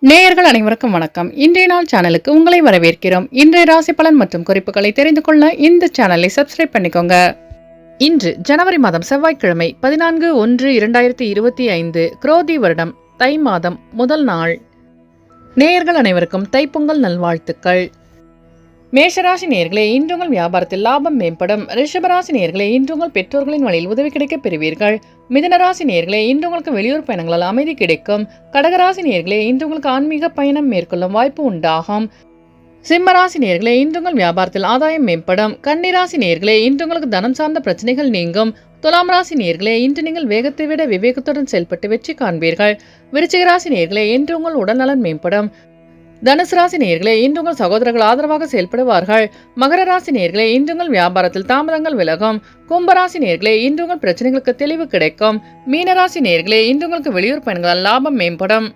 நேயர்கள் அனைவருக்கும் வணக்கம். இன்றைய நாள் சேனலுக்கு உங்களை வரவேற்கிறோம். இன்றைய ராசி பலன் மற்றும் குறிப்புகளை தெரிந்து கொள்ள இந்த சேனலை சப்ஸ்கிரைப் பண்ணிக்கோங்க. இன்று ஜனவரி மாதம் செவ்வாய்க்கிழமை 14/1/2025 குரோதி வருடம் தை மாதம் முதல் நாள். நேயர்கள் அனைவருக்கும் தைப்பொங்கல் நல்வாழ்த்துக்கள். மேஷராசி நேயர்களே, இன்று உங்கள் வியாபாரத்தில் லாபம் மேம்படும். ரிஷபராசி நேயர்களே, இன்று உங்கள் பெற்றோர்களின் வழியில் உதவி கிடைக்கப் பெறுவீர்கள். மிதுனராசி நேயர்களே, இன்று உங்களுக்கு வெளியூர் பயணங்களால் அமைதி கிடைக்கும். கடகராசி நேயர்களே, இன்று உங்களுக்கு ஆன்மீக பயணம் மேற்கொள்ளும் வாய்ப்பு உண்டாகும். சிம்மராசி நேயர்களே, இன்று உங்கள் வியாபாரத்தில் ஆதாயம் மேம்படும். கன்னிராசி நேயர்களே, இன்று உங்களுக்கு தனம் சார்ந்த பிரச்சனைகள் நீங்கும். துலாம் ராசி நேயர்களே, இன்று நீங்கள் வேகத்தை விட விவேகத்துடன் செயல்பட்டு வெற்றி காண்பீர்கள். விருச்சிக ராசி நேயர்களே, இன்று உங்கள் உடல்நலன் மேம்படும். தனுசு ராசி நேயர்களே, இன்று உங்கள் சகோதரர்கள் ஆதரவாக செயல்படுவார்கள். மகர ராசி நேயர்களே, இன்று உங்கள் வியாபாரத்தில் தாமதங்கள் விலகும். கும்பராசி நேயர்களே, இன்று உங்கள் பிரச்சனைகளுக்கு தெளிவு கிடைக்கும். மீனராசி நேயர்களே, இன்று உங்களுக்கு வெளியூர் பயணங்களால் லாபம் மேம்படும்.